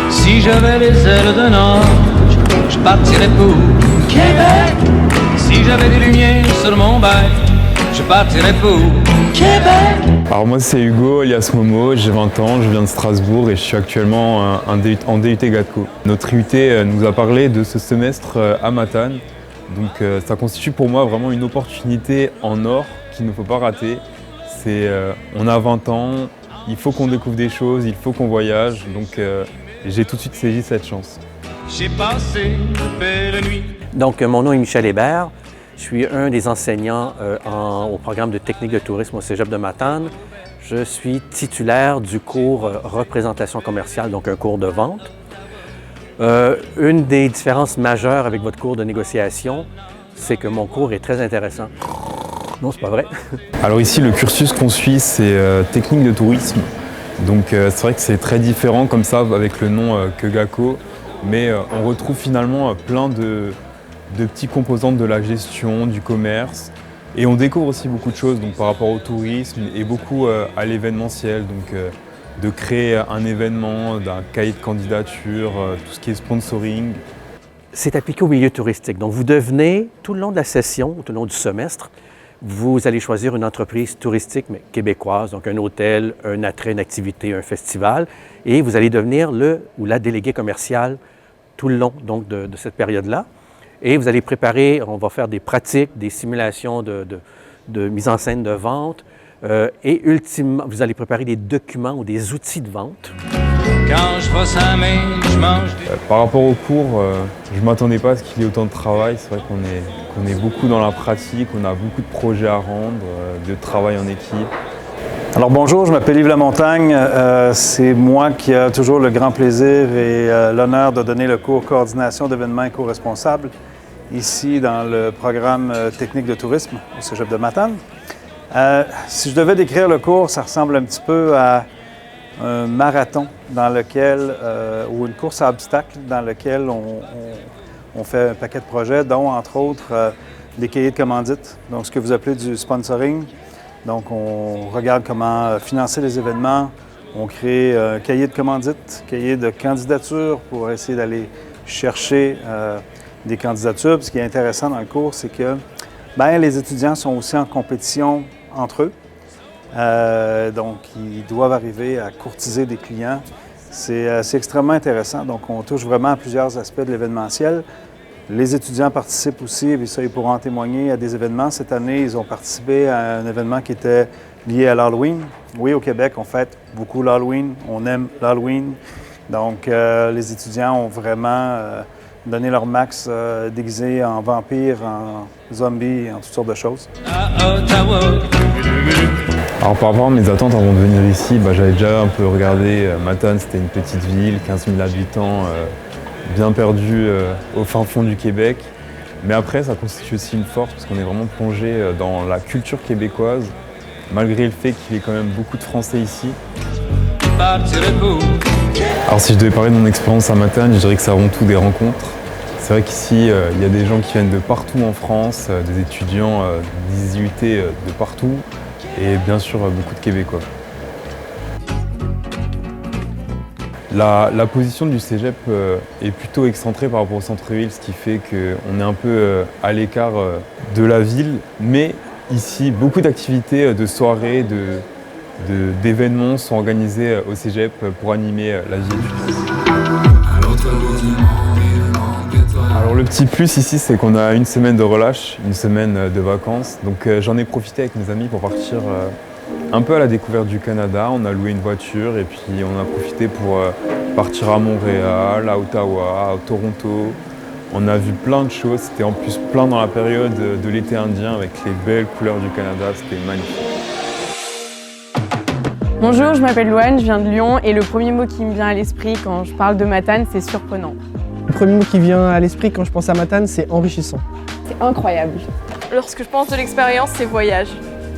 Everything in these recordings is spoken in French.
Si j'avais les ailes d'un ange, je partirais pour Québec. Si j'avais des lumières sur mon bail, je partirais pour Québec. Alors moi c'est Hugo alias Momo, j'ai 20 ans, je viens de Strasbourg et je suis actuellement en DUT GATCO. Notre IUT nous a parlé de ce semestre à Matane, donc ça constitue pour moi vraiment une opportunité en or qu'il ne faut pas rater. On a 20 ans, il faut qu'on découvre des choses, il faut qu'on voyage, donc j'ai tout de suite saisi cette chance. J'ai passé de belles nuits. Donc, mon nom est Michel Hébert. Je suis un des enseignants au programme de technique de tourisme au Cégep de Matane. Je suis titulaire du cours représentation commerciale, donc un cours de vente. Une des différences majeures avec votre cours de négociation, c'est que mon cours est très intéressant. Non, c'est pas vrai. Alors ici, le cursus qu'on suit, c'est technique de tourisme. Donc c'est vrai que c'est très différent comme ça avec le nom que GATCO, mais on retrouve finalement plein de petits composantes de la gestion, du commerce, et on découvre aussi beaucoup de choses donc, par rapport au tourisme et beaucoup à l'événementiel, donc de créer un événement, d'un cahier de candidature, tout ce qui est sponsoring. C'est appliqué au milieu touristique. Donc vous devenez, tout le long de la session, tout le long du semestre, vous allez choisir une entreprise touristique mais québécoise, donc un hôtel, un attrait, une activité, un festival, et vous allez devenir le ou la déléguée commerciale tout le long donc, de cette période-là. Et vous allez préparer, on va faire des pratiques, des simulations de mise en scène de vente, et ultimement, vous allez préparer des documents ou des outils de vente. Quand je vois sa main, je mange des... Par rapport au cours, je ne m'attendais pas à ce qu'il y ait autant de travail. C'est vrai qu'on est beaucoup dans la pratique, on a beaucoup de projets à rendre, de travail en équipe. Alors bonjour, je m'appelle Yves Lamontagne. C'est moi qui ai toujours le grand plaisir et l'honneur de donner le cours Coordination d'événements éco-responsables ici dans le programme technique de tourisme au Cégep de Matane. Si je devais décrire le cours, ça ressemble un petit peu à un marathon dans lequel, ou une course à obstacles dans lequel on fait un paquet de projets, dont entre autres des cahiers de commandite, donc ce que vous appelez du sponsoring. Donc on regarde comment financer les événements, on crée un cahier de commandite, cahier de candidature pour essayer d'aller chercher des candidatures. Puis ce qui est intéressant dans le cours, c'est que les étudiants sont aussi en compétition entre eux. Donc, ils doivent arriver à courtiser des clients. C'est extrêmement intéressant. Donc, on touche vraiment à plusieurs aspects de l'événementiel. Les étudiants participent aussi, et ça, ils pourront en témoigner, à des événements. Cette année, ils ont participé à un événement qui était lié à l'Halloween. Oui, au Québec, on fête beaucoup l'Halloween. On aime l'Halloween. Donc, les étudiants ont vraiment donné leur max déguisés en vampires, en zombies, en toutes sortes de choses. Alors par rapport à mes attentes avant de venir ici, j'avais déjà un peu regardé. Matane, c'était une petite ville, 15 000 habitants, bien perdue au fin fond du Québec. Mais après, ça constitue aussi une force parce qu'on est vraiment plongé dans la culture québécoise, malgré le fait qu'il y ait quand même beaucoup de Français ici. Alors si je devais parler de mon expérience à Matane, je dirais que c'est avant tout des rencontres. C'est vrai qu'ici, il y a des gens qui viennent de partout en France, des étudiants des IUT de partout, et bien sûr beaucoup de Québécois. La position du cégep est plutôt excentrée par rapport au centre-ville, ce qui fait qu'on est un peu à l'écart de la ville, mais ici, beaucoup d'activités, de soirées, d'événements sont organisés au cégep pour animer la ville. Alors le petit plus ici, c'est qu'on a une semaine de relâche, une semaine de vacances. Donc j'en ai profité avec mes amis pour partir un peu à la découverte du Canada. On a loué une voiture et puis on a profité pour partir à Montréal, à Ottawa, à Toronto. On a vu plein de choses. C'était en plus plein dans la période de l'été indien avec les belles couleurs du Canada. C'était magnifique. Bonjour, je m'appelle Louane, je viens de Lyon et le premier mot qui me vient à l'esprit quand je parle de Matane, c'est surprenant. Le premier mot qui vient à l'esprit quand je pense à Matane, c'est enrichissant. C'est incroyable. Lorsque je pense de l'expérience, c'est voyage.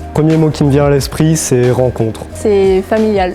Le premier mot qui me vient à l'esprit, c'est rencontre. C'est familial.